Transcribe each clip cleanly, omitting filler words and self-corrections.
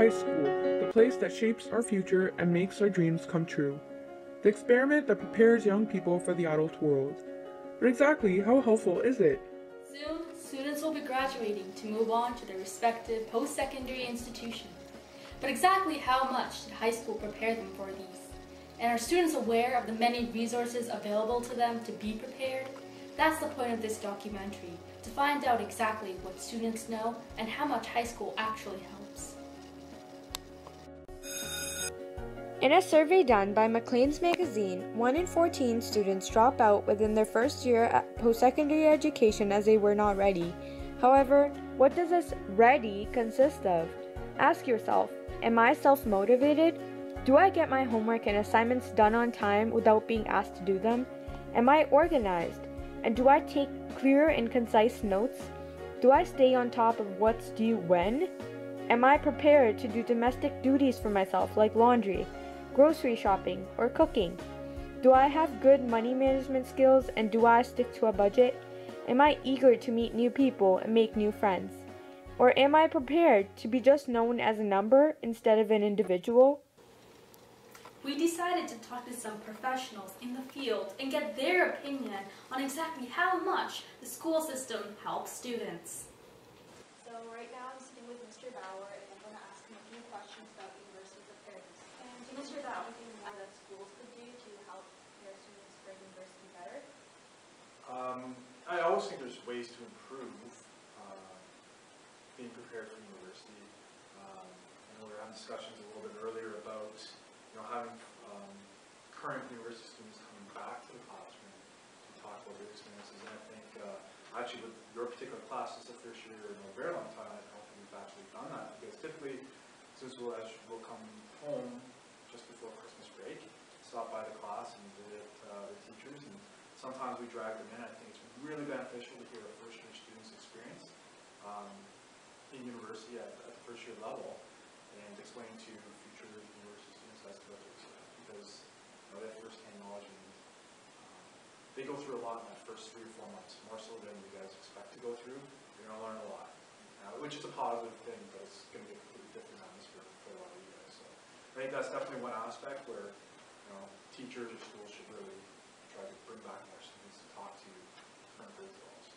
high school, the place that shapes our future and makes our dreams come true. The experiment that prepares young people for the adult world. But exactly how helpful is it? Soon, students will be graduating to move on to their respective post-secondary institutions. But exactly how much did high school prepare them for these? And are students aware of the many resources available to them to be prepared? That's the point of this documentary, to find out exactly what students know and how much high school actually helps. In a survey done by Maclean's magazine, 1 in 14 students drop out within their first year at post-secondary education as they were not ready. However, what does this ready consist of? Ask yourself, am I self-motivated? Do I get my homework and assignments done on time without being asked to do them? Am I organized? And do I take clear and concise notes? Do I stay on top of what's due when? Am I prepared to do domestic duties for myself like laundry, grocery shopping, or cooking? Do I have good money management skills and do I stick to a budget? Am I eager to meet new people and make new friends? Or am I prepared to be just known as a number instead of an individual? We decided to talk to some professionals in the field and get their opinion on exactly how much the school system helps students. So right now I'm sitting with Mr. Bauer and I'm going to ask him a few questions about university preparedness. And Mr. Bauer, anything that schools could do to help prepare students for university better? I always think there's ways to improve being prepared for university. I know we were having discussions a little bit earlier about having current university students coming back to the classroom to talk about their experiences. And I think actually with your particular class, it's the first year in a very long time, I don't think we've actually done that, because typically students will come home just before Christmas break, stop by the class and visit the teachers, and sometimes we drag them in. I think it's really beneficial to hear a first year student's experience in university at the first year level, and explain to future university students as to what to expect, because they have first-hand knowledge, and they go through a lot in that first 3 or 4 months, more so than you guys expect to go through. You're going to learn a lot, which is a positive thing, but it's going to be a completely different atmosphere for a lot of you guys. So I think that's definitely one aspect where teachers or schools should really try to bring back more students to talk to current principals.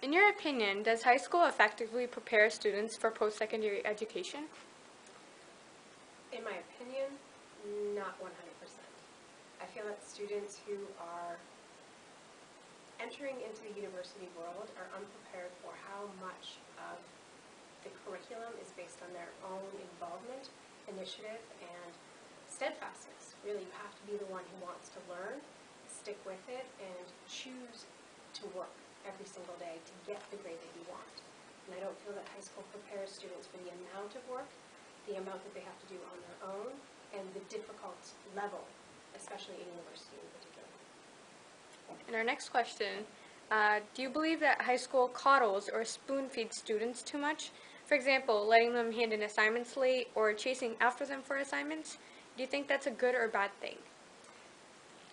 In your opinion, does high school effectively prepare students for post-secondary education? In my opinion, not 100%. I feel that students who are entering into the university world are unprepared for how much of the curriculum is based on their own involvement, initiative, and steadfastness. Really, you have to be the one who wants to learn, stick with it, and choose to work every single day to get the grade that you want. And I don't feel that high school prepares students for the amount of work, the amount that they have to do on their own, and the difficult level, especially in university in particular. And our next question, do you believe that high school coddles or spoon-feeds students too much? For example, letting them hand in assignments late or chasing after them for assignments? Do you think that's a good or bad thing?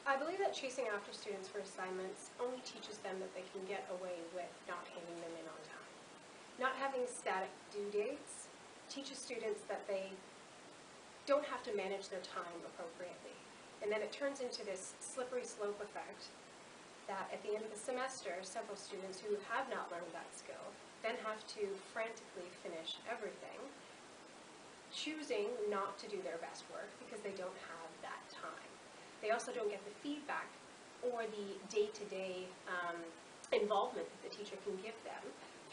I believe that chasing after students for assignments only teaches them that they can get away with not handing them in on time. Not having static due dates teaches students that they don't have to manage their time appropriately. And then it turns into this slippery slope effect that at the end of the semester, several students who have not learned that skill then have to frantically finish everything, choosing not to do their best work because they don't have that time. They also don't get the feedback or the day-to-day involvement that the teacher can give them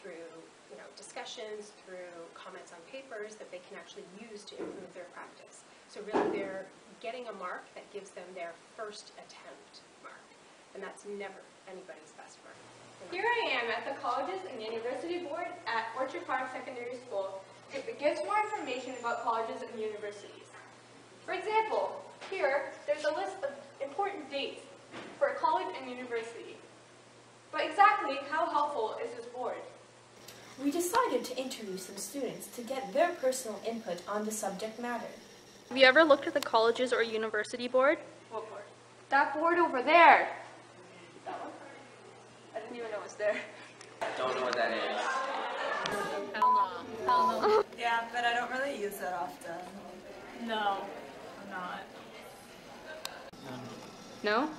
through discussions, through comments on papers that they can actually use to improve their practice. So really they're getting a mark that gives them their first attempt mark, and that's never anybody's best mark. Here I am at the Colleges and University Board at Orchard Park Secondary School to give more information about colleges and universities. For example, here there's a list of important dates for a college and university. But exactly how helpful is this board? We decided to interview some students to get their personal input on the subject matter. Have you ever looked at the colleges or university board? What board? That board over there. That one? I didn't even know it was there. Don't know what that is. Hell no. Hell no. Yeah, but I don't really use it often. No, I'm not. No?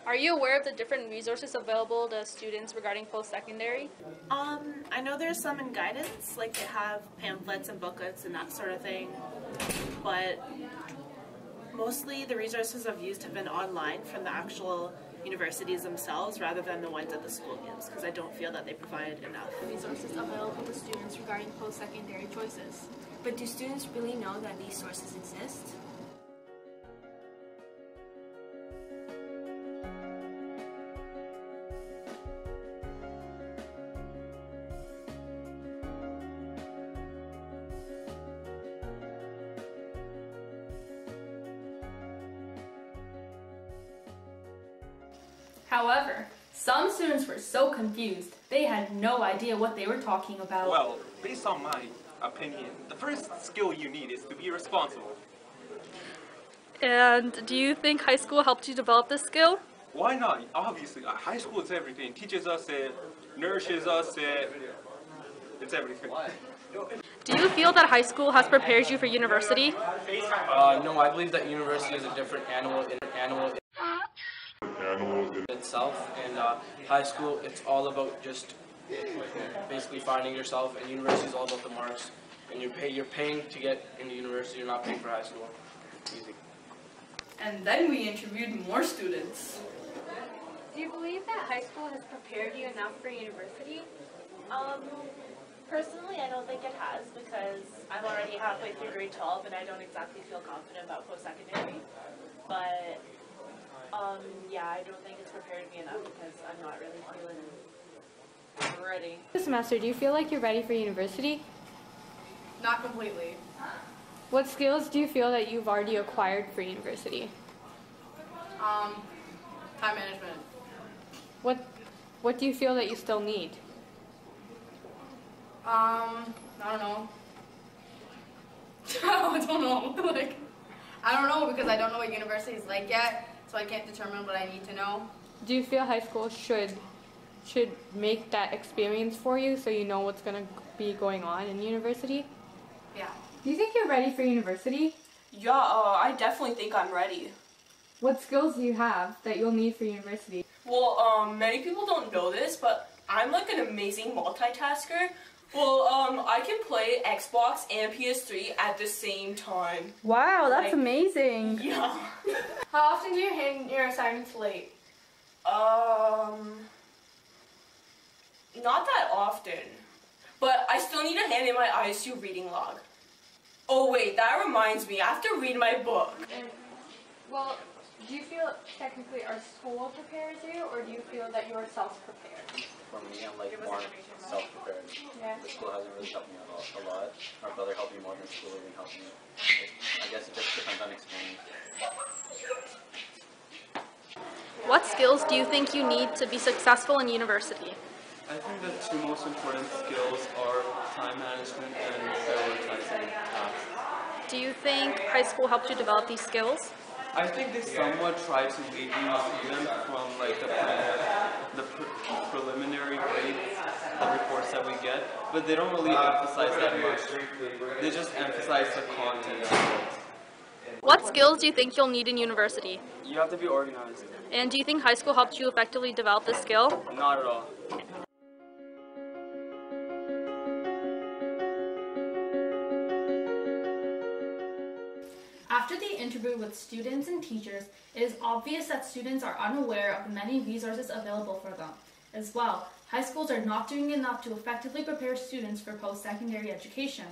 Are you aware of the different resources available to students regarding post-secondary? I know there's some in guidance, like they have pamphlets and booklets and that sort of thing, but mostly the resources I've used have been online from the actual universities themselves rather than the ones that the school gives, because I don't feel that they provide enough Resources available to students regarding post-secondary choices. But do students really know that these sources exist? However, some students were so confused, they had no idea what they were talking about. Well, based on my opinion, the first skill you need is to be responsible. And do you think high school helped you develop this skill? Why not? Obviously, high school is everything. It teaches us it, nourishes us it, it's everything. Do you feel that high school has prepared you for university? No, I believe that university is a different animal in itself, and high school, it's all about just basically finding yourself, and university is all about the marks, and you're paying to get into university, you're not paying for high school. Easy. And then we interviewed more students. Do you believe that high school has prepared you enough for university? Personally, I don't think it has, because I'm already halfway through grade 12 and I don't exactly feel confident about post-secondary. But, yeah, I don't think it's prepared me enough because I'm not really feeling ready. This semester, do you feel like you're ready for university? Not completely. What skills do you feel that you've already acquired for university? Time management. What do you feel that you still need? I don't know. I don't know. I don't know because I don't know what university is like yet, so I can't determine what I need to know. Do you feel high school should make that experience for you so you know what's going to be going on in university? Yeah. Do you think you're ready for university? Yeah, I definitely think I'm ready. What skills do you have that you'll need for university? Well, many people don't know this, but I'm like an amazing multitasker. Well, I can play Xbox and PS3 at the same time. Wow, that's amazing. Yeah. How often do you hand your assignments late? Not that often. But I still need to hand in my ISU reading log. Oh wait, that reminds me, I have to read my book. Well, do you feel technically our school prepares you, or do you feel that you're self-prepared? For me, I'm like more self-prepared. Yeah. The school hasn't really helped me a lot. My brother helped me more than school even helped me. I guess it just depends on experience. What skills do you think you need to be successful in university? I think the two most important skills are time management and prioritizing tasks. Do you think high school helped you develop these skills? I think they somewhat try to lead you to them from like the preliminary grades, the reports that we get, but they don't really emphasize that much. They just emphasize the content of it. What skills do you think you'll need in university? You have to be organized. And do you think high school helped you effectively develop this skill? Not at all. After the interview with students and teachers, it is obvious that students are unaware of the many resources available for them. As well, high schools are not doing enough to effectively prepare students for post-secondary education.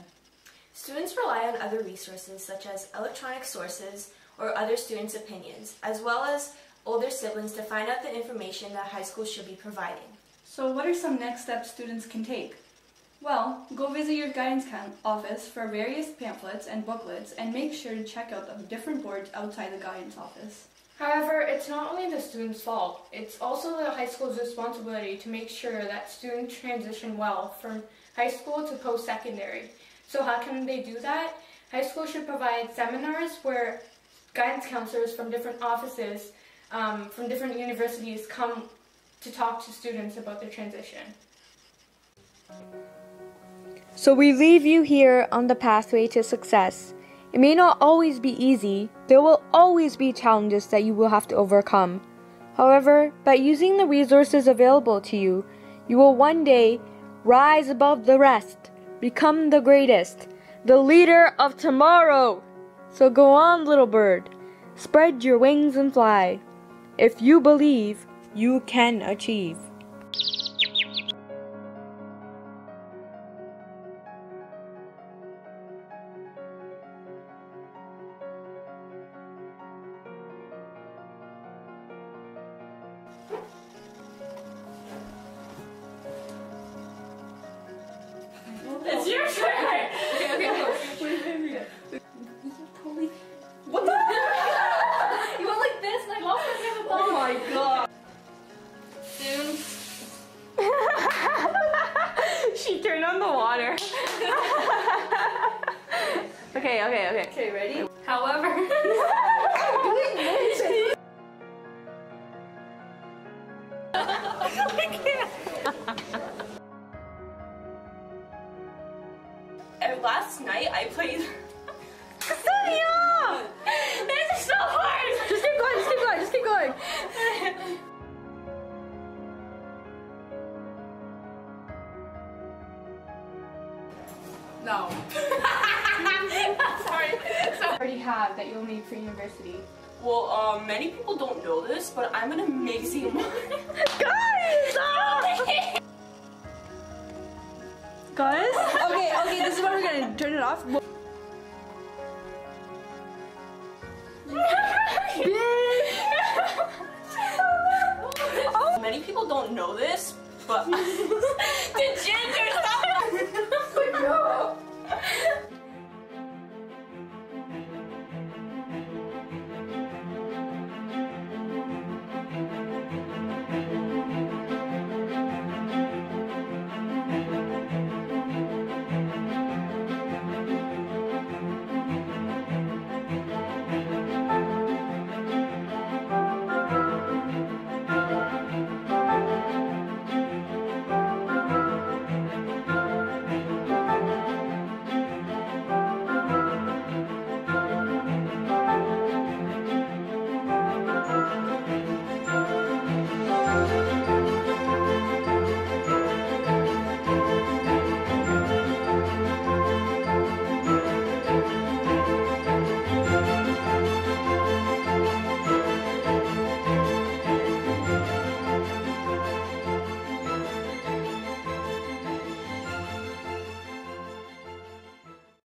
Students rely on other resources such as electronic sources or other students' opinions, as well as older siblings to find out the information that high school should be providing. So what are some next steps students can take? Well, go visit your guidance office for various pamphlets and booklets and make sure to check out the different boards outside the guidance office. However, it's not only the student's fault, it's also the high school's responsibility to make sure that students transition well from high school to post-secondary. So how can they do that? High school should provide seminars where guidance counselors from different offices, from different universities come to talk to students about their transition. So we leave you here on the pathway to success. It may not always be easy. There will always be challenges that you will have to overcome. However, by using the resources available to you, you will one day rise above the rest, become the greatest, the leader of tomorrow. So go on, little bird. Spread your wings and fly. If you believe, you can achieve. It's your turn! Okay. What the? You went like this, like lost my train of thought. Oh my god. Soon. She turned on the water. Okay. Okay, ready? However. Last night I played. Sonia! This is so hard! Just keep going. No. Sorry. Already have that you'll need for university. Well, many people don't know this, but I'm an amazing Guys? Okay, this is what we're gonna turn it off. Many people don't know this, but the ginger.